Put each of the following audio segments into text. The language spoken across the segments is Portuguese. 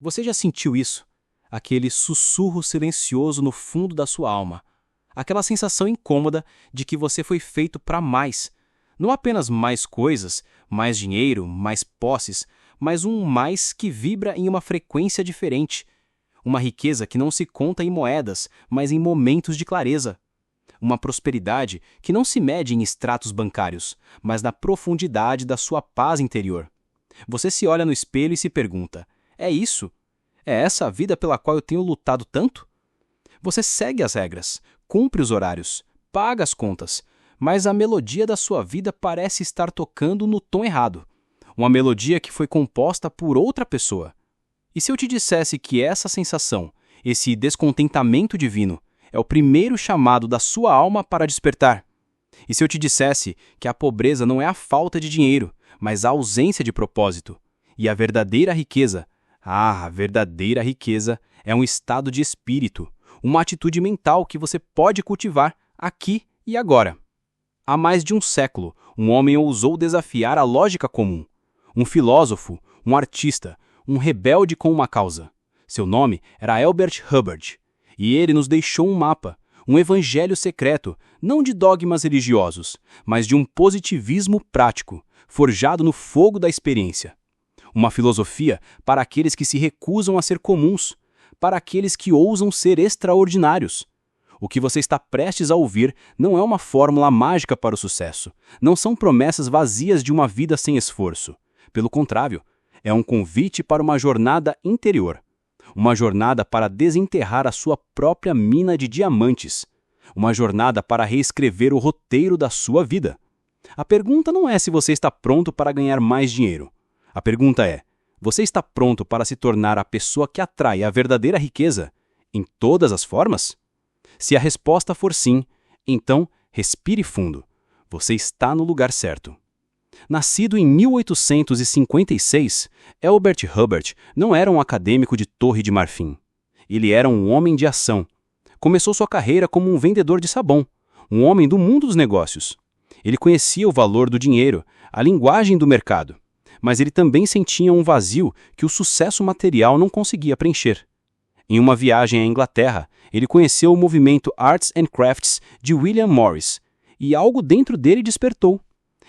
Você já sentiu isso? Aquele sussurro silencioso no fundo da sua alma. Aquela sensação incômoda de que você foi feito para mais. Não apenas mais coisas, mais dinheiro, mais posses, mas um mais que vibra em uma frequência diferente. Uma riqueza que não se conta em moedas, mas em momentos de clareza. Uma prosperidade que não se mede em extratos bancários, mas na profundidade da sua paz interior. Você se olha no espelho e se pergunta: é isso? É essa a vida pela qual eu tenho lutado tanto? Você segue as regras, cumpre os horários, paga as contas, mas a melodia da sua vida parece estar tocando no tom errado. Uma melodia que foi composta por outra pessoa. E se eu te dissesse que essa sensação, esse descontentamento divino, é o primeiro chamado da sua alma para despertar? E se eu te dissesse que a pobreza não é a falta de dinheiro, mas a ausência de propósito? E a verdadeira riqueza, a verdadeira riqueza é um estado de espírito, uma atitude mental que você pode cultivar aqui e agora. Há mais de um século, um homem ousou desafiar a lógica comum. Um filósofo, um artista, um rebelde com uma causa. Seu nome era Elbert Hubbard. E ele nos deixou um mapa, um evangelho secreto, não de dogmas religiosos, mas de um positivismo prático, forjado no fogo da experiência. Uma filosofia para aqueles que se recusam a ser comuns, para aqueles que ousam ser extraordinários. O que você está prestes a ouvir não é uma fórmula mágica para o sucesso, não são promessas vazias de uma vida sem esforço. Pelo contrário, é um convite para uma jornada interior. Uma jornada para desenterrar a sua própria mina de diamantes. Uma jornada para reescrever o roteiro da sua vida. A pergunta não é se você está pronto para ganhar mais dinheiro. A pergunta é: você está pronto para se tornar a pessoa que atrai a verdadeira riqueza em todas as formas? Se a resposta for sim, então respire fundo. Você está no lugar certo. Nascido em 1856, Elbert Hubbard não era um acadêmico de Torre de Marfim. Ele era um homem de ação. Começou sua carreira como um vendedor de sabão, um homem do mundo dos negócios. Ele conhecia o valor do dinheiro, a linguagem do mercado, mas ele também sentia um vazio que o sucesso material não conseguia preencher. Em uma viagem à Inglaterra, ele conheceu o movimento Arts and Crafts de William Morris, e algo dentro dele despertou.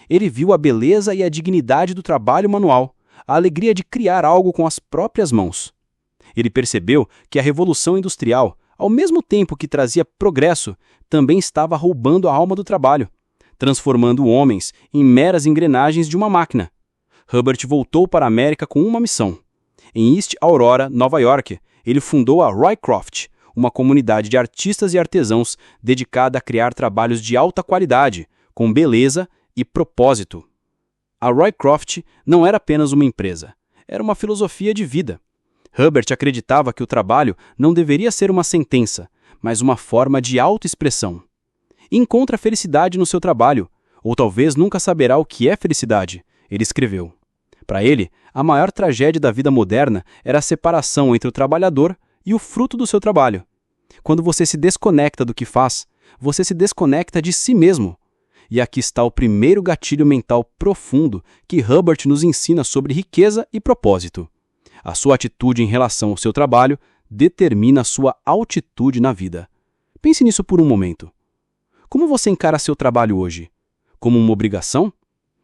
Ele viu a beleza e a dignidade do trabalho manual, a alegria de criar algo com as próprias mãos. Ele percebeu que a Revolução Industrial, ao mesmo tempo que trazia progresso, também estava roubando a alma do trabalho, transformando homens em meras engrenagens de uma máquina. Hubbard voltou para a América com uma missão. Em East Aurora, Nova York, ele fundou a Roycroft, uma comunidade de artistas e artesãos dedicada a criar trabalhos de alta qualidade, com beleza e propósito. A Roycroft não era apenas uma empresa, era uma filosofia de vida. Hubbard acreditava que o trabalho não deveria ser uma sentença, mas uma forma de autoexpressão. Encontra felicidade no seu trabalho, ou talvez nunca saberá o que é felicidade, ele escreveu. Para ele, a maior tragédia da vida moderna era a separação entre o trabalhador e o fruto do seu trabalho. Quando você se desconecta do que faz, você se desconecta de si mesmo. E aqui está o primeiro gatilho mental profundo que Hubbard nos ensina sobre riqueza e propósito. A sua atitude em relação ao seu trabalho determina a sua altitude na vida. Pense nisso por um momento. Como você encara seu trabalho hoje? Como uma obrigação?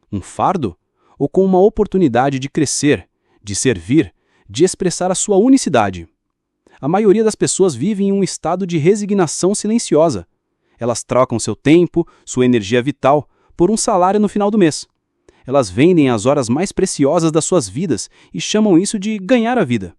Um fardo? Ou como uma oportunidade de crescer, de servir, de expressar a sua unicidade? A maioria das pessoas vive em um estado de resignação silenciosa. Elas trocam seu tempo, sua energia vital, por um salário no final do mês. Elas vendem as horas mais preciosas das suas vidas e chamam isso de ganhar a vida.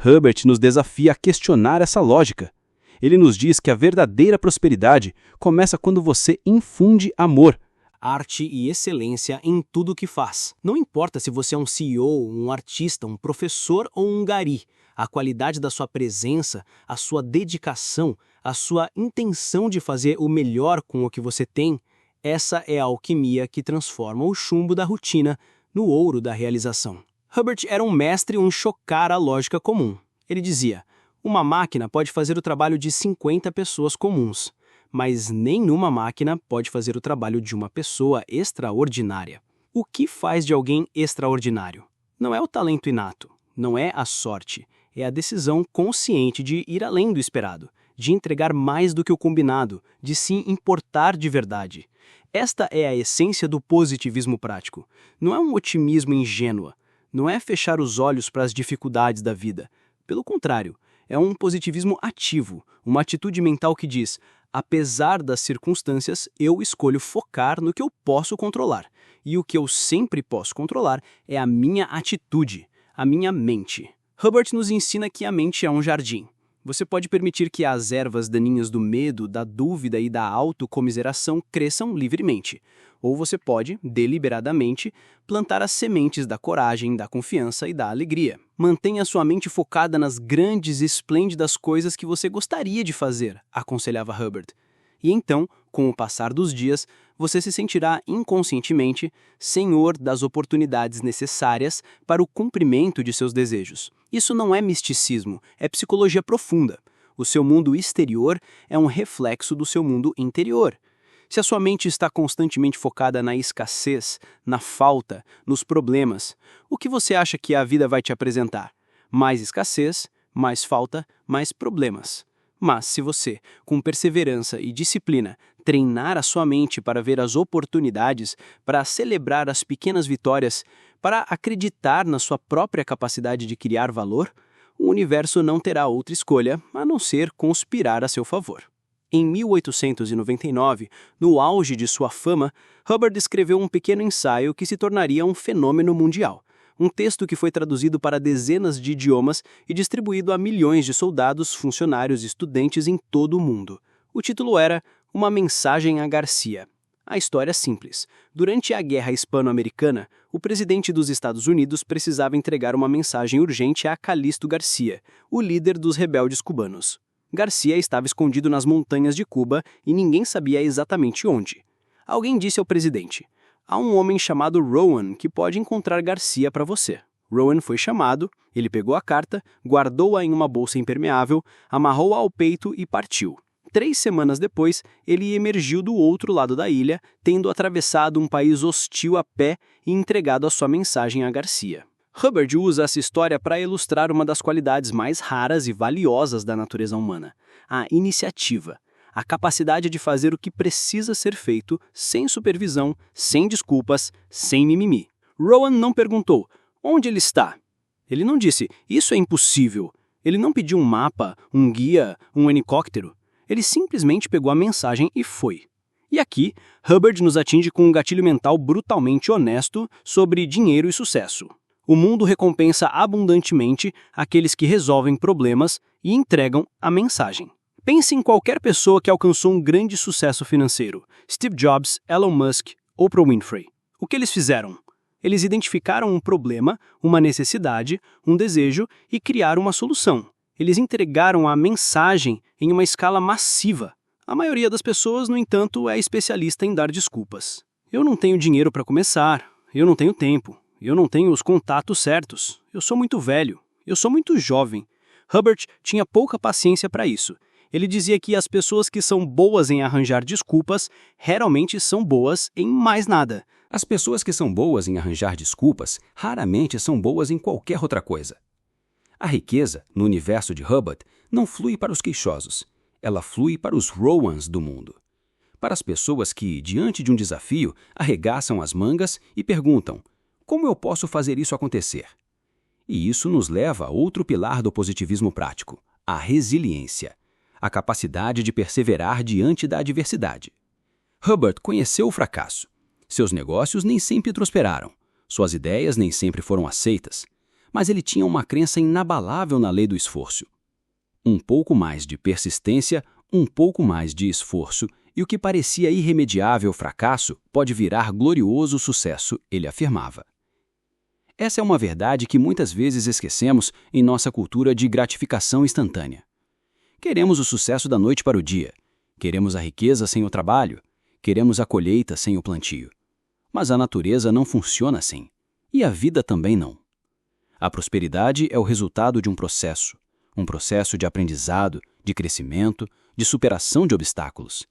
Hubbard nos desafia a questionar essa lógica. Ele nos diz que a verdadeira prosperidade começa quando você infunde amor, arte e excelência em tudo o que faz. Não importa se você é um CEO, um artista, um professor ou um gari. A qualidade da sua presença, a sua dedicação, a sua intenção de fazer o melhor com o que você tem, essa é a alquimia que transforma o chumbo da rotina no ouro da realização. Hubbard era um mestre em chocar a lógica comum. Ele dizia: uma máquina pode fazer o trabalho de 50 pessoas comuns, mas nenhuma máquina pode fazer o trabalho de uma pessoa extraordinária. O que faz de alguém extraordinário? Não é o talento inato, não é a sorte. É a decisão consciente de ir além do esperado, de entregar mais do que o combinado, de se importar de verdade. Esta é a essência do positivismo prático. Não é um otimismo ingênuo, não é fechar os olhos para as dificuldades da vida. Pelo contrário, é um positivismo ativo, uma atitude mental que diz: apesar das circunstâncias, eu escolho focar no que eu posso controlar. E o que eu sempre posso controlar é a minha atitude, a minha mente. Hubbard nos ensina que a mente é um jardim. Você pode permitir que as ervas daninhas do medo, da dúvida e da autocomiseração cresçam livremente. Ou você pode, deliberadamente, plantar as sementes da coragem, da confiança e da alegria. Mantenha sua mente focada nas grandes e esplêndidas coisas que você gostaria de fazer, aconselhava Hubbard. E então, com o passar dos dias, você se sentirá inconscientemente senhor das oportunidades necessárias para o cumprimento de seus desejos. Isso não é misticismo, é psicologia profunda. O seu mundo exterior é um reflexo do seu mundo interior. Se a sua mente está constantemente focada na escassez, na falta, nos problemas, o que você acha que a vida vai te apresentar? Mais escassez, mais falta, mais problemas. Mas se você, com perseverança e disciplina, treinar a sua mente para ver as oportunidades, para celebrar as pequenas vitórias, para acreditar na sua própria capacidade de criar valor, o universo não terá outra escolha a não ser conspirar a seu favor. Em 1899, no auge de sua fama, Hubbard escreveu um pequeno ensaio que se tornaria um fenômeno mundial. Um texto que foi traduzido para dezenas de idiomas e distribuído a milhões de soldados, funcionários e estudantes em todo o mundo. O título era Uma Mensagem a Garcia. A história é simples. Durante a Guerra Hispano-Americana, o presidente dos Estados Unidos precisava entregar uma mensagem urgente a Calixto Garcia, o líder dos rebeldes cubanos. Garcia estava escondido nas montanhas de Cuba e ninguém sabia exatamente onde. Alguém disse ao presidente: há um homem chamado Rowan que pode encontrar Garcia para você. Rowan foi chamado, ele pegou a carta, guardou-a em uma bolsa impermeável, amarrou-a ao peito e partiu. 3 semanas depois, ele emergiu do outro lado da ilha, tendo atravessado um país hostil a pé e entregado a sua mensagem a Garcia. Hubbard usa essa história para ilustrar uma das qualidades mais raras e valiosas da natureza humana: a iniciativa. A capacidade de fazer o que precisa ser feito, sem supervisão, sem desculpas, sem mimimi. Rowan não perguntou: onde ele está? Ele não disse: isso é impossível. Ele não pediu um mapa, um guia, um helicóptero. Ele simplesmente pegou a mensagem e foi. E aqui, Hubbard nos atinge com um gatilho mental brutalmente honesto sobre dinheiro e sucesso. O mundo recompensa abundantemente aqueles que resolvem problemas e entregam a mensagem. Pense em qualquer pessoa que alcançou um grande sucesso financeiro: Steve Jobs, Elon Musk, Oprah Winfrey. O que eles fizeram? Eles identificaram um problema, uma necessidade, um desejo e criaram uma solução. Eles entregaram a mensagem em uma escala massiva. A maioria das pessoas, no entanto, é especialista em dar desculpas. Eu não tenho dinheiro para começar, eu não tenho tempo, eu não tenho os contatos certos, eu sou muito velho, eu sou muito jovem. Hubbard tinha pouca paciência para isso. Ele dizia que as pessoas que são boas em arranjar desculpas raramente são boas em mais nada. As pessoas que são boas em arranjar desculpas raramente são boas em qualquer outra coisa. A riqueza, no universo de Hubbard, não flui para os queixosos. Ela flui para os Rowans do mundo. Para as pessoas que, diante de um desafio, arregaçam as mangas e perguntam: como eu posso fazer isso acontecer? E isso nos leva a outro pilar do positivismo prático: a resiliência. A capacidade de perseverar diante da adversidade. Hubbard conheceu o fracasso. Seus negócios nem sempre prosperaram. Suas ideias nem sempre foram aceitas. Mas ele tinha uma crença inabalável na lei do esforço. Um pouco mais de persistência, um pouco mais de esforço, e o que parecia irremediável fracasso pode virar glorioso sucesso, ele afirmava. Essa é uma verdade que muitas vezes esquecemos em nossa cultura de gratificação instantânea. Queremos o sucesso da noite para o dia. Queremos a riqueza sem o trabalho. Queremos a colheita sem o plantio. Mas a natureza não funciona assim. E a vida também não. A prosperidade é o resultado de um processo de aprendizado, de crescimento, de superação de obstáculos.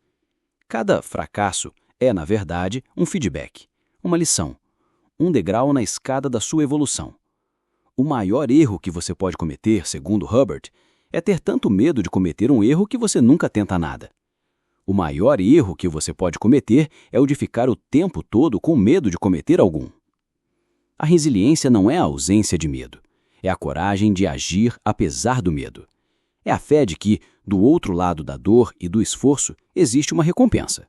Cada fracasso é, na verdade, um feedback, uma lição, um degrau na escada da sua evolução. O maior erro que você pode cometer, segundo Hubbard, é ter tanto medo de cometer um erro que você nunca tenta nada. O maior erro que você pode cometer é o de ficar o tempo todo com medo de cometer algum. A resiliência não é a ausência de medo, é a coragem de agir apesar do medo. É a fé de que, do outro lado da dor e do esforço, existe uma recompensa.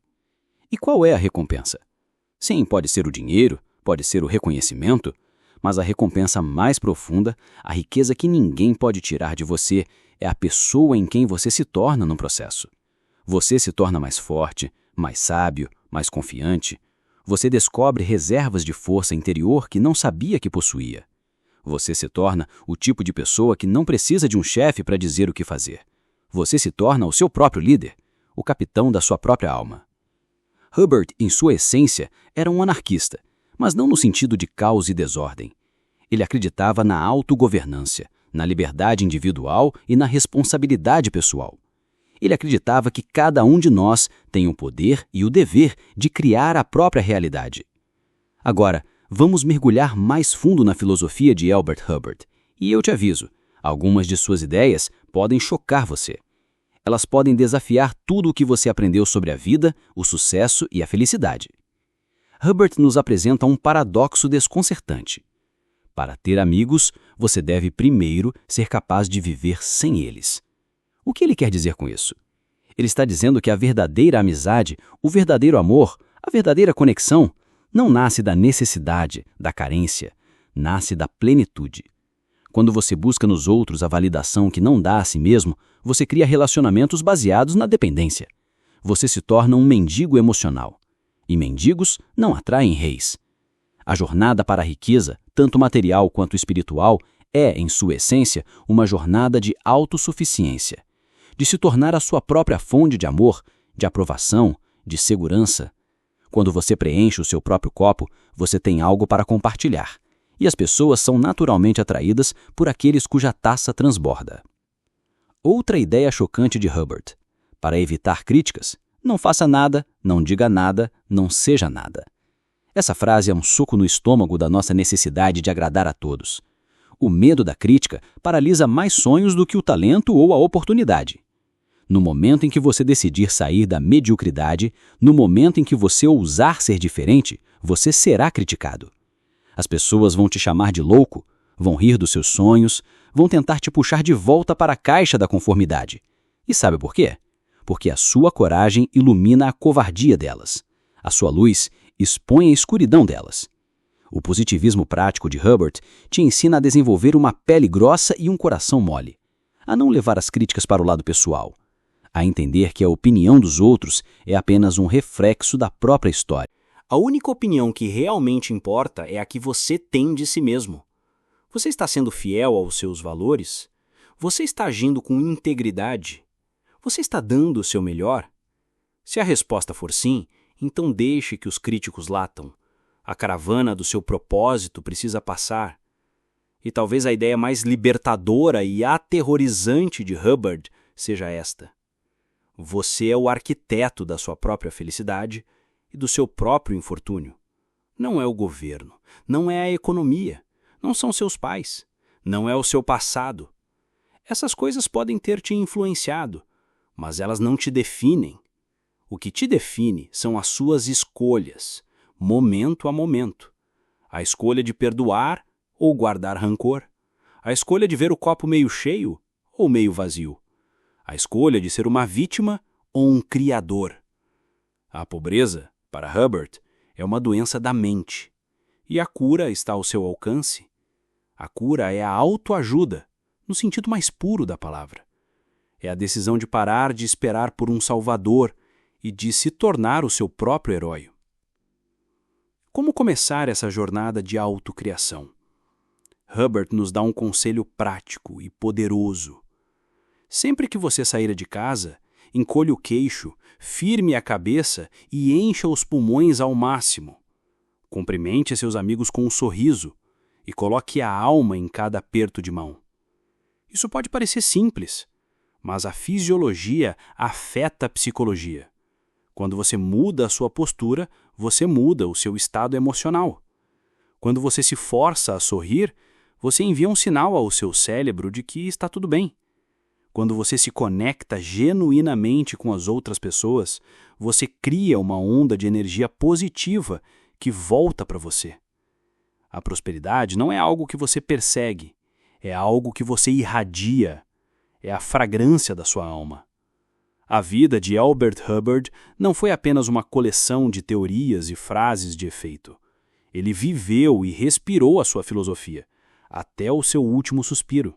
E qual é a recompensa? Sim, pode ser o dinheiro, pode ser o reconhecimento, mas a recompensa mais profunda, a riqueza que ninguém pode tirar de você, é a pessoa em quem você se torna no processo. Você se torna mais forte, mais sábio, mais confiante. Você descobre reservas de força interior que não sabia que possuía. Você se torna o tipo de pessoa que não precisa de um chefe para dizer o que fazer. Você se torna o seu próprio líder, o capitão da sua própria alma. Hubbard, em sua essência, era um anarquista, mas não no sentido de caos e desordem. Ele acreditava na autogovernância, na liberdade individual e na responsabilidade pessoal. Ele acreditava que cada um de nós tem o poder e o dever de criar a própria realidade. Agora, vamos mergulhar mais fundo na filosofia de Elbert Hubbard. E eu te aviso, algumas de suas ideias podem chocar você. Elas podem desafiar tudo o que você aprendeu sobre a vida, o sucesso e a felicidade. Hubbard nos apresenta um paradoxo desconcertante. Para ter amigos, você deve primeiro ser capaz de viver sem eles. O que ele quer dizer com isso? Ele está dizendo que a verdadeira amizade, o verdadeiro amor, a verdadeira conexão, não nasce da necessidade, da carência, nasce da plenitude. Quando você busca nos outros a validação que não dá a si mesmo, você cria relacionamentos baseados na dependência. Você se torna um mendigo emocional. E mendigos não atraem reis. A jornada para a riqueza, tanto material quanto espiritual, é, em sua essência, uma jornada de autossuficiência, de se tornar a sua própria fonte de amor, de aprovação, de segurança. Quando você preenche o seu próprio copo, você tem algo para compartilhar, e as pessoas são naturalmente atraídas por aqueles cuja taça transborda. Outra ideia chocante de Hubbard. Para evitar críticas, não faça nada, não diga nada, não seja nada. Essa frase é um soco no estômago da nossa necessidade de agradar a todos. O medo da crítica paralisa mais sonhos do que o talento ou a oportunidade. No momento em que você decidir sair da mediocridade, no momento em que você ousar ser diferente, você será criticado. As pessoas vão te chamar de louco, vão rir dos seus sonhos, vão tentar te puxar de volta para a caixa da conformidade. E sabe por quê? Porque a sua coragem ilumina a covardia delas. A sua luz expõe a escuridão delas. O positivismo prático de Hubbard te ensina a desenvolver uma pele grossa e um coração mole, a não levar as críticas para o lado pessoal, a entender que a opinião dos outros é apenas um reflexo da própria história. A única opinião que realmente importa é a que você tem de si mesmo. Você está sendo fiel aos seus valores? Você está agindo com integridade? Você está dando o seu melhor? Se a resposta for sim, então deixe que os críticos latam. A caravana do seu propósito precisa passar. E talvez a ideia mais libertadora e aterrorizante de Hubbard seja esta: você é o arquiteto da sua própria felicidade e do seu próprio infortúnio. Não é o governo, não é a economia, não são seus pais, não é o seu passado. Essas coisas podem ter te influenciado, mas elas não te definem. O que te define são as suas escolhas, momento a momento. A escolha de perdoar ou guardar rancor. A escolha de ver o copo meio cheio ou meio vazio. A escolha de ser uma vítima ou um criador. A pobreza, para Hubbard, é uma doença da mente. E a cura está ao seu alcance. A cura é a autoajuda, no sentido mais puro da palavra. É a decisão de parar de esperar por um salvador e de se tornar o seu próprio herói. Como começar essa jornada de autocriação? Hubbard nos dá um conselho prático e poderoso. Sempre que você sair de casa, encolha o queixo, firme a cabeça e encha os pulmões ao máximo. Cumprimente seus amigos com um sorriso e coloque a alma em cada aperto de mão. Isso pode parecer simples, mas a fisiologia afeta a psicologia. Quando você muda a sua postura, você muda o seu estado emocional. Quando você se força a sorrir, você envia um sinal ao seu cérebro de que está tudo bem. Quando você se conecta genuinamente com as outras pessoas, você cria uma onda de energia positiva que volta para você. A prosperidade não é algo que você persegue, é algo que você irradia, é a fragrância da sua alma. A vida de Elbert Hubbard não foi apenas uma coleção de teorias e frases de efeito. Ele viveu e respirou a sua filosofia, até o seu último suspiro.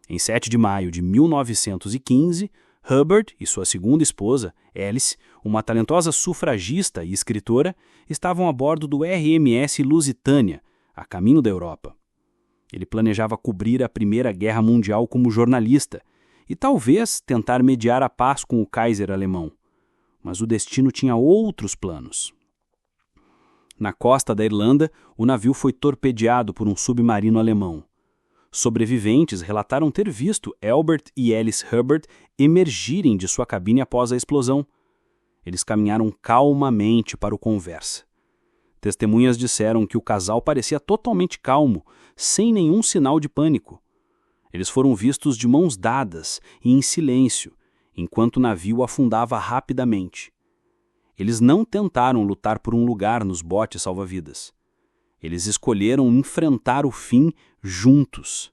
Em 7 de maio de 1915, Hubbard e sua segunda esposa, Alice, uma talentosa sufragista e escritora, estavam a bordo do RMS Lusitânia, a caminho da Europa. Ele planejava cobrir a Primeira Guerra Mundial como jornalista e talvez tentar mediar a paz com o Kaiser alemão. Mas o destino tinha outros planos. Na costa da Irlanda, o navio foi torpedeado por um submarino alemão. Sobreviventes relataram ter visto Elbert e Alice Hubbard emergirem de sua cabine após a explosão. Eles caminharam calmamente para o conversa. Testemunhas disseram que o casal parecia totalmente calmo, sem nenhum sinal de pânico. Eles foram vistos de mãos dadas e em silêncio, enquanto o navio afundava rapidamente. Eles não tentaram lutar por um lugar nos botes salva-vidas. Eles escolheram enfrentar o fim juntos,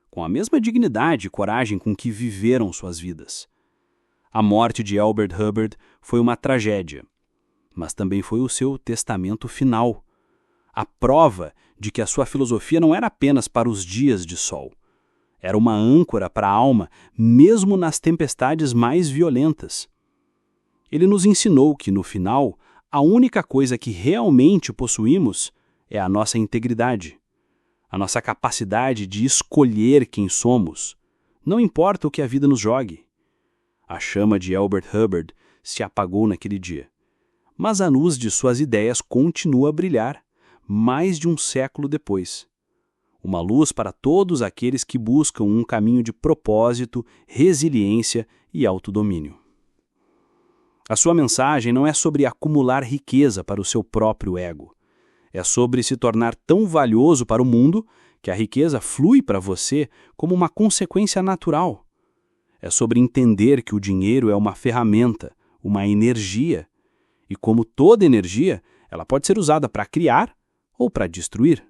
com a mesma dignidade e coragem com que viveram suas vidas. A morte de Elbert Hubbard foi uma tragédia, mas também foi o seu testamento final, a prova de que a sua filosofia não era apenas para os dias de sol. Era uma âncora para a alma, mesmo nas tempestades mais violentas. Ele nos ensinou que, no final, a única coisa que realmente possuímos é a nossa integridade, a nossa capacidade de escolher quem somos, não importa o que a vida nos jogue. A chama de Elbert Hubbard se apagou naquele dia, mas a luz de suas ideias continua a brilhar, mais de um século depois. Uma luz para todos aqueles que buscam um caminho de propósito, resiliência e autodomínio. A sua mensagem não é sobre acumular riqueza para o seu próprio ego. É sobre se tornar tão valioso para o mundo que a riqueza flui para você como uma consequência natural. É sobre entender que o dinheiro é uma ferramenta, uma energia, e como toda energia, ela pode ser usada para criar ou para destruir.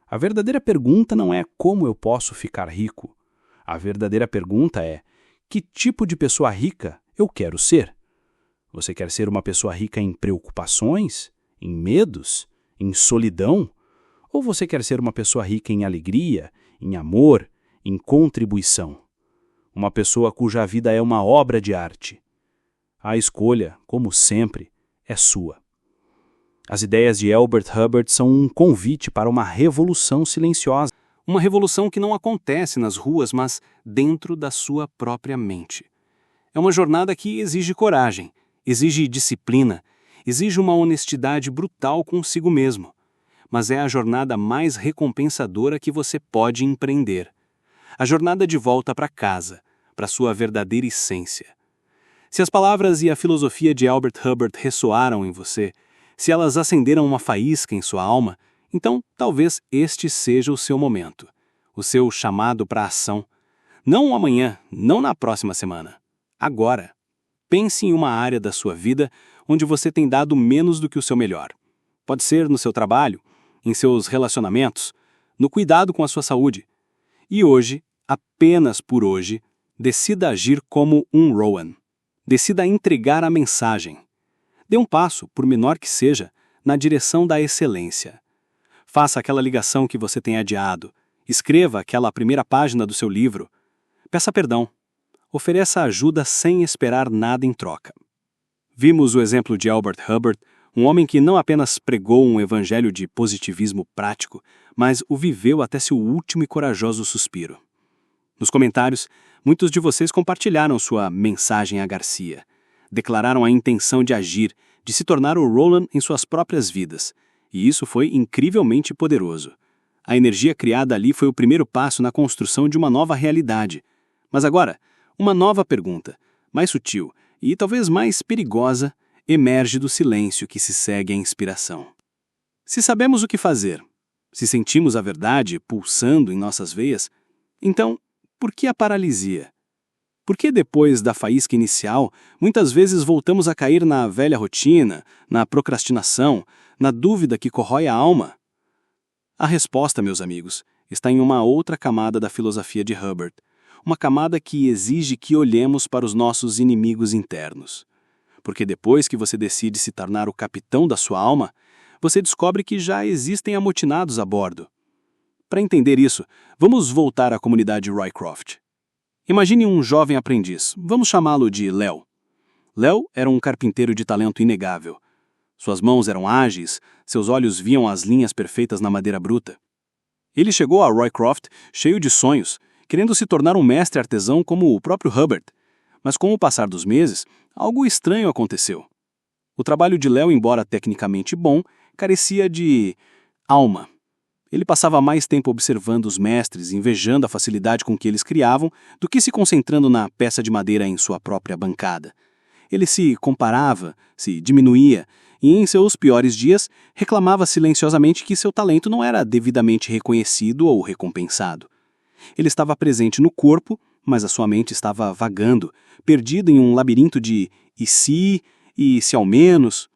A verdadeira pergunta não é como eu posso ficar rico. A verdadeira pergunta é: que tipo de pessoa rica eu quero ser? Você quer ser uma pessoa rica em preocupações, em medos, em solidão? Ou você quer ser uma pessoa rica em alegria, em amor, em contribuição? Uma pessoa cuja vida é uma obra de arte. A escolha, como sempre, é sua. As ideias de Elbert Hubbard são um convite para uma revolução silenciosa. Uma revolução que não acontece nas ruas, mas dentro da sua própria mente. É uma jornada que exige coragem, exige disciplina, exige uma honestidade brutal consigo mesmo. Mas é a jornada mais recompensadora que você pode empreender. A jornada de volta para casa, para sua verdadeira essência. Se as palavras e a filosofia de Elbert Hubbard ressoaram em você, se elas acenderam uma faísca em sua alma, então talvez este seja o seu momento, o seu chamado para a ação. Não amanhã, não na próxima semana. Agora. Pense em uma área da sua vida onde você tem dado menos do que o seu melhor. Pode ser no seu trabalho, em seus relacionamentos, no cuidado com a sua saúde. E hoje, apenas por hoje, decida agir como um Rowan. Decida entregar a mensagem. Dê um passo, por menor que seja, na direção da excelência. Faça aquela ligação que você tem adiado. Escreva aquela primeira página do seu livro. Peça perdão. Ofereça ajuda sem esperar nada em troca. Vimos o exemplo de Elbert Hubbard, um homem que não apenas pregou um evangelho de positivismo prático, mas o viveu até seu último e corajoso suspiro. Nos comentários, muitos de vocês compartilharam sua mensagem a Garcia. Declararam a intenção de agir, de se tornar o Roland em suas próprias vidas. E isso foi incrivelmente poderoso. A energia criada ali foi o primeiro passo na construção de uma nova realidade. Mas agora, uma nova pergunta, mais sutil e talvez mais perigosa, emerge do silêncio que se segue à inspiração. Se sabemos o que fazer, Se sentimos a verdade pulsando em nossas veias, então, por que a paralisia? Por que depois da faísca inicial, muitas vezes voltamos a cair na velha rotina, na procrastinação, na dúvida que corrói a alma? A resposta, meus amigos, está em uma outra camada da filosofia de Hubbard, uma camada que exige que olhemos para os nossos inimigos internos. Porque depois que você decide se tornar o capitão da sua alma, você descobre que já existem amotinados a bordo. Para entender isso, vamos voltar à comunidade Roycroft. Imagine um jovem aprendiz, vamos chamá-lo de Léo. Léo era um carpinteiro de talento inegável. Suas mãos eram ágeis, seus olhos viam as linhas perfeitas na madeira bruta. Ele chegou a Roycroft cheio de sonhos, querendo se tornar um mestre artesão como o próprio Hubbard. Mas com o passar dos meses, algo estranho aconteceu. O trabalho de Léo, embora tecnicamente bom, carecia de alma. Ele passava mais tempo observando os mestres, invejando a facilidade com que eles criavam, do que se concentrando na peça de madeira em sua própria bancada. Ele se comparava, se diminuía, e em seus piores dias reclamava silenciosamente que seu talento não era devidamente reconhecido ou recompensado. Ele estava presente no corpo, mas a sua mente estava vagando, perdida em um labirinto de e se ao menos.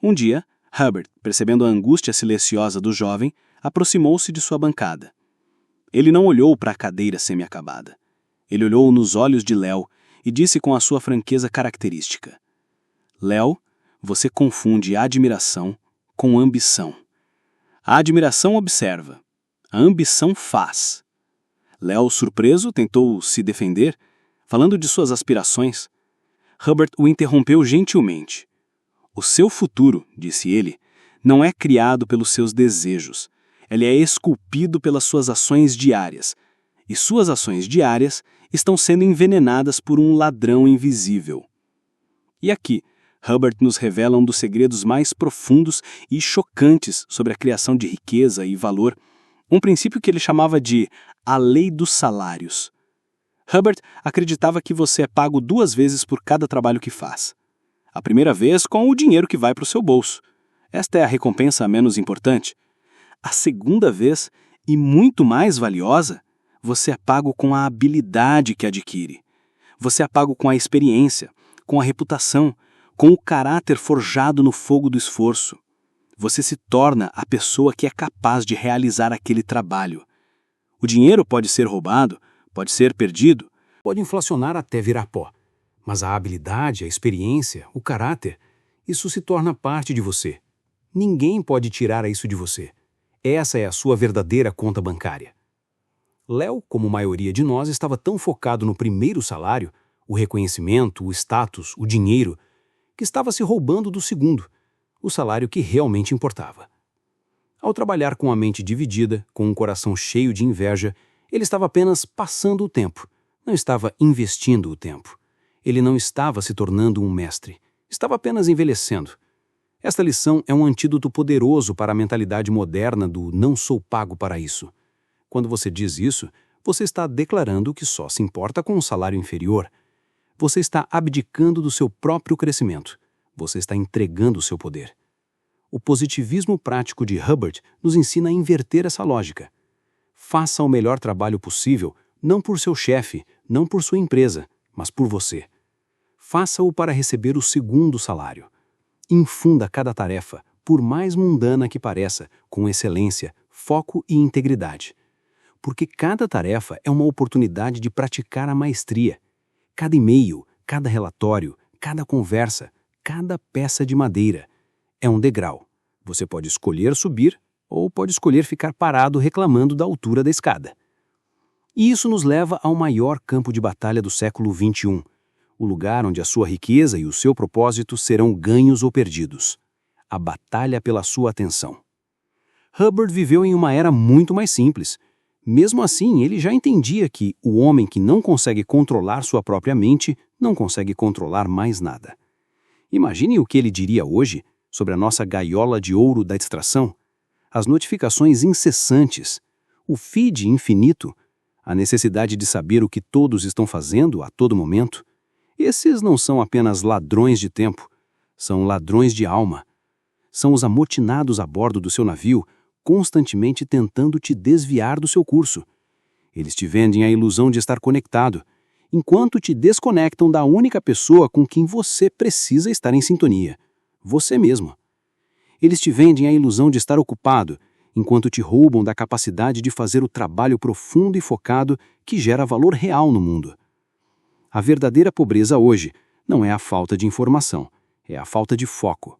Um dia, Hubbard, percebendo a angústia silenciosa do jovem, aproximou-se de sua bancada. Ele não olhou para a cadeira semi-acabada. Ele olhou nos olhos de Léo e disse com a sua franqueza característica: Léo, você confunde admiração com ambição. A admiração observa, a ambição faz. Léo, surpreso, tentou se defender, falando de suas aspirações. Hubbard o interrompeu gentilmente. O seu futuro, disse ele, não é criado pelos seus desejos. Ele é esculpido pelas suas ações diárias. E suas ações diárias estão sendo envenenadas por um ladrão invisível. E aqui, Hubbard nos revela um dos segredos mais profundos e chocantes sobre a criação de riqueza e valor, um princípio que ele chamava de a lei dos salários. Hubbard acreditava que você é pago 2 vezes por cada trabalho que faz. A primeira vez com o dinheiro que vai para o seu bolso. Esta é a recompensa menos importante. A segunda vez, e muito mais valiosa, você é pago com a habilidade que adquire. Você é pago com a experiência, com a reputação, com o caráter forjado no fogo do esforço. Você se torna a pessoa que é capaz de realizar aquele trabalho. O dinheiro pode ser roubado, pode ser perdido, Pode inflacionar até virar pó. Mas a habilidade, a experiência, o caráter, isso se torna parte de você. Ninguém pode tirar isso de você. Essa é a sua verdadeira conta bancária. Léo, como a maioria de nós, estava tão focado no primeiro salário, o reconhecimento, o status, o dinheiro, que estava se roubando do segundo, o salário que realmente importava. Ao trabalhar com a mente dividida, com um coração cheio de inveja, ele estava apenas passando o tempo, não estava investindo o tempo. Ele não estava se tornando um mestre, estava apenas envelhecendo. Esta lição é um antídoto poderoso para a mentalidade moderna do não sou pago para isso. Quando você diz isso, você está declarando que só se importa com um salário inferior. Você está abdicando do seu próprio crescimento. Você está entregando o seu poder. O positivismo prático de Hubbard nos ensina a inverter essa lógica. Faça o melhor trabalho possível, não por seu chefe, não por sua empresa, mas por você. Faça-o para receber o segundo salário. Infunda cada tarefa, por mais mundana que pareça, com excelência, foco e integridade. Porque cada tarefa é uma oportunidade de praticar a maestria. Cada e-mail, cada relatório, cada conversa, cada peça de madeira é um degrau. Você pode escolher subir ou pode escolher ficar parado reclamando da altura da escada. E isso nos leva ao maior campo de batalha do século XXI, o lugar onde a sua riqueza e o seu propósito serão ganhos ou perdidos. A batalha pela sua atenção. Hubbard viveu em uma era muito mais simples. Mesmo assim, ele já entendia que o homem que não consegue controlar sua própria mente não consegue controlar mais nada. Imagine o que ele diria hoje sobre a nossa gaiola de ouro da distração, as notificações incessantes, o feed infinito, a necessidade de saber o que todos estão fazendo a todo momento. Esses não são apenas ladrões de tempo, são ladrões de alma. São os amotinados a bordo do seu navio, constantemente tentando te desviar do seu curso. Eles te vendem a ilusão de estar conectado, enquanto te desconectam da única pessoa com quem você precisa estar em sintonia, você mesmo. Eles te vendem a ilusão de estar ocupado, enquanto te roubam da capacidade de fazer o trabalho profundo e focado que gera valor real no mundo. A verdadeira pobreza hoje não é a falta de informação, é a falta de foco.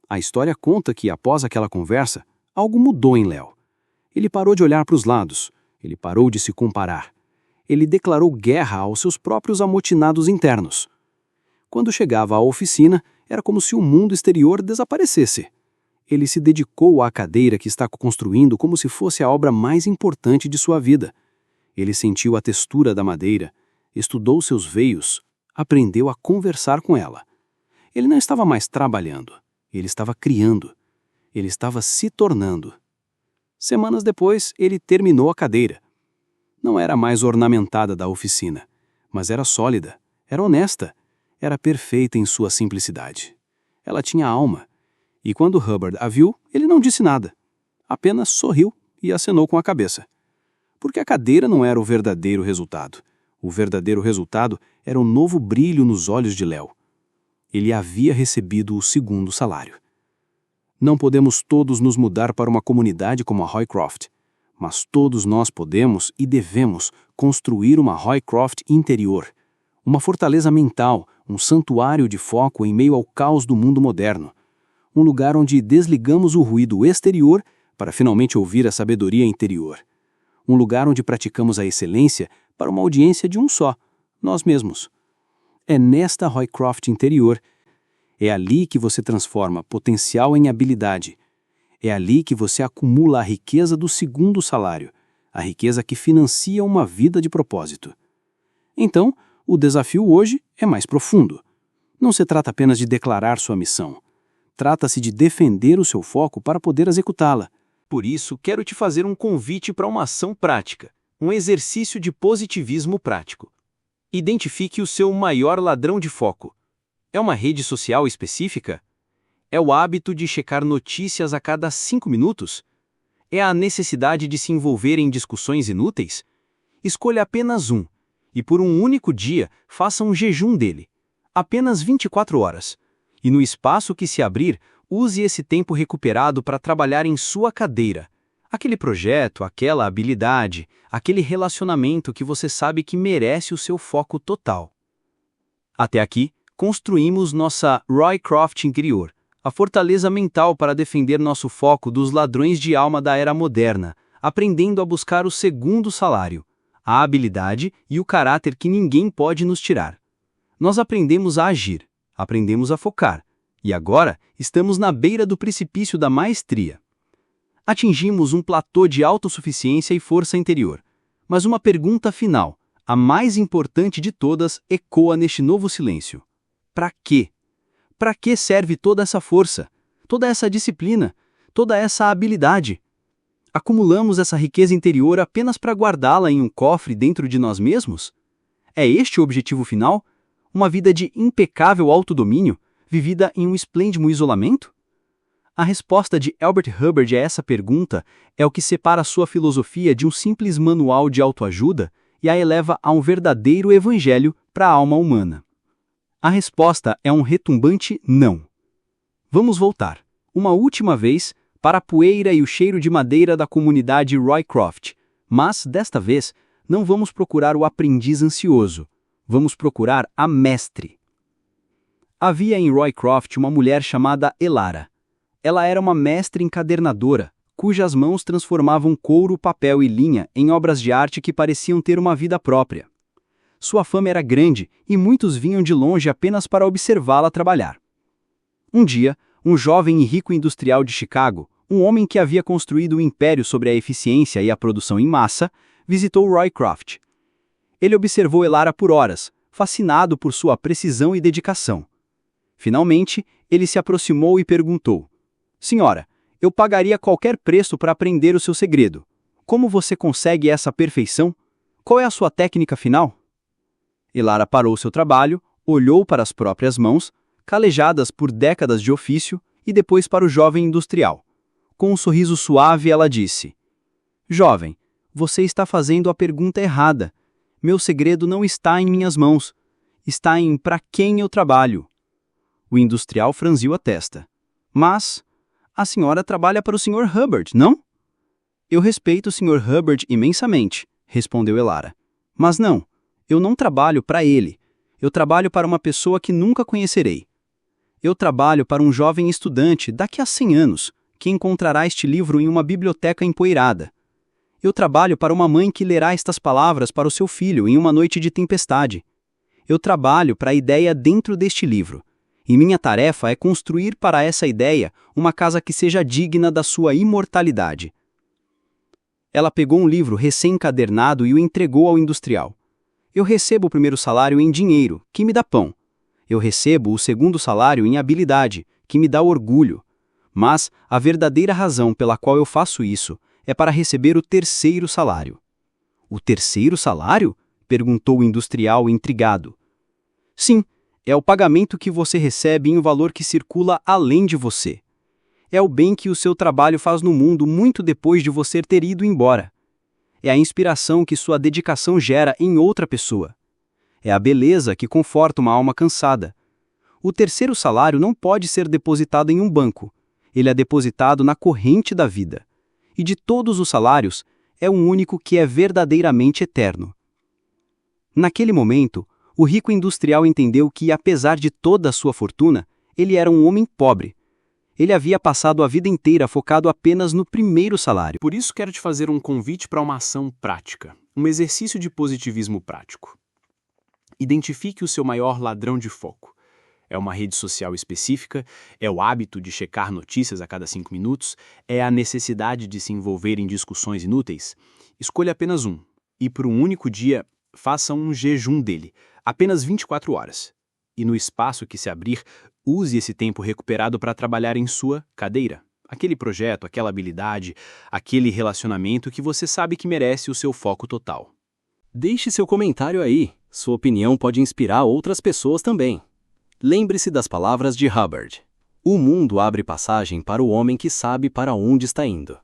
A história conta que, após aquela conversa, algo mudou em Léo. Ele parou de olhar para os lados, ele parou de se comparar. Ele declarou guerra aos seus próprios amotinados internos. Quando chegava à oficina, era como se o mundo exterior desaparecesse. Ele se dedicou à cadeira que está construindo como se fosse a obra mais importante de sua vida. Ele sentiu a textura da madeira, estudou seus veios, aprendeu a conversar com ela. Ele não estava mais trabalhando, ele estava criando, ele estava se tornando. Semanas depois, ele terminou a cadeira. Não era mais ornamentada da oficina, mas era sólida, era honesta, era perfeita em sua simplicidade. Ela tinha alma, e quando Hubbard a viu, ele não disse nada, apenas sorriu e acenou com a cabeça. Porque a cadeira não era o verdadeiro resultado. O verdadeiro resultado era um novo brilho nos olhos de Léo. Ele havia recebido o segundo salário. Não podemos todos nos mudar para uma comunidade como a Roycroft, mas todos nós podemos e devemos construir uma Roycroft interior, uma fortaleza mental, um santuário de foco em meio ao caos do mundo moderno, um lugar onde desligamos o ruído exterior para finalmente ouvir a sabedoria interior, um lugar onde praticamos a excelência para uma audiência de um só, nós mesmos. É nesta Roycroft interior, é ali que você transforma potencial em habilidade. É ali que você acumula a riqueza do segundo salário, a riqueza que financia uma vida de propósito. Então, o desafio hoje é mais profundo. Não se trata apenas de declarar sua missão. Trata-se de defender o seu foco para poder executá-la. Por isso, quero te fazer um convite para uma ação prática, um exercício de positivismo prático. Identifique o seu maior ladrão de foco. É uma rede social específica? É o hábito de checar notícias a cada 5 minutos? É a necessidade de se envolver em discussões inúteis? Escolha apenas um, e por um único dia faça um jejum dele. Apenas 24 horas. E no espaço que se abrir, use esse tempo recuperado para trabalhar em sua cadeira. Aquele projeto, aquela habilidade, aquele relacionamento que você sabe que merece o seu foco total. Até aqui, construímos nossa Roycroft interior, a fortaleza mental para defender nosso foco dos ladrões de alma da era moderna, aprendendo a buscar o segundo salário, a habilidade e o caráter que ninguém pode nos tirar. Nós aprendemos a agir, aprendemos a focar, e agora estamos na beira do precipício da maestria. Atingimos um platô de autossuficiência e força interior, mas uma pergunta final, a mais importante de todas, ecoa neste novo silêncio. Para quê? Para que serve toda essa força, toda essa disciplina, toda essa habilidade? Acumulamos essa riqueza interior apenas para guardá-la em um cofre dentro de nós mesmos? É este o objetivo final? Uma vida de impecável autodomínio, vivida em um esplêndido isolamento? A resposta de Albert Hubbard a essa pergunta é o que separa sua filosofia de um simples manual de autoajuda e a eleva a um verdadeiro evangelho para a alma humana. A resposta é um retumbante não. Vamos voltar, uma última vez, para a poeira e o cheiro de madeira da comunidade Roycroft, mas, desta vez, não vamos procurar o aprendiz ansioso, vamos procurar a mestre. Havia em Roycroft uma mulher chamada Elara. Ela era uma mestre encadernadora, cujas mãos transformavam couro, papel e linha em obras de arte que pareciam ter uma vida própria. Sua fama era grande e muitos vinham de longe apenas para observá-la trabalhar. Um dia, um jovem e rico industrial de Chicago, um homem que havia construído um império sobre a eficiência e a produção em massa, visitou Roycroft. Ele observou Elara por horas, fascinado por sua precisão e dedicação. Finalmente, ele se aproximou e perguntou: "Senhora, eu pagaria qualquer preço para aprender o seu segredo. Como você consegue essa perfeição? Qual é a sua técnica final?" Elara parou seu trabalho, olhou para as próprias mãos, calejadas por décadas de ofício, e depois para o jovem industrial. Com um sorriso suave, ela disse: Jovem, você está fazendo a pergunta errada. Meu segredo não está em minhas mãos. Está em para quem eu trabalho. O industrial franziu a testa. Mas a senhora trabalha para o Sr. Hubbard, não? Eu respeito o Sr. Hubbard imensamente, respondeu Elara. Mas não, eu não trabalho para ele. Eu trabalho para uma pessoa que nunca conhecerei. Eu trabalho para um jovem estudante daqui a 100 anos, que encontrará este livro em uma biblioteca empoeirada. Eu trabalho para uma mãe que lerá estas palavras para o seu filho em uma noite de tempestade. Eu trabalho para a ideia dentro deste livro, e minha tarefa é construir para essa ideia uma casa que seja digna da sua imortalidade. Ela pegou um livro recém-encadernado e o entregou ao industrial. Eu recebo o primeiro salário em dinheiro, que me dá pão. Eu recebo o segundo salário em habilidade, que me dá orgulho. Mas a verdadeira razão pela qual eu faço isso é para receber o terceiro salário. O terceiro salário? Perguntou o industrial intrigado. Sim, é o pagamento que você recebe em um valor que circula além de você. É o bem que o seu trabalho faz no mundo muito depois de você ter ido embora. É a inspiração que sua dedicação gera em outra pessoa. É a beleza que conforta uma alma cansada. O terceiro salário não pode ser depositado em um banco. Ele é depositado na corrente da vida. E de todos os salários, é um único que é verdadeiramente eterno. Naquele momento, o rico industrial entendeu que, apesar de toda a sua fortuna, ele era um homem pobre. Ele havia passado a vida inteira focado apenas no primeiro salário. Por isso quero te fazer um convite para uma ação prática, um exercício de positivismo prático. Identifique o seu maior ladrão de foco. É uma rede social específica? É o hábito de checar notícias a cada 5 minutos? É a necessidade de se envolver em discussões inúteis? Escolha apenas um, e por um único dia, faça um jejum dele, apenas 24 horas. E no espaço que se abrir, use esse tempo recuperado para trabalhar em sua cadeira. Aquele projeto, aquela habilidade, aquele relacionamento que você sabe que merece o seu foco total. Deixe seu comentário aí. Sua opinião pode inspirar outras pessoas também. Lembre-se das palavras de Hubbard. O mundo abre passagem para o homem que sabe para onde está indo.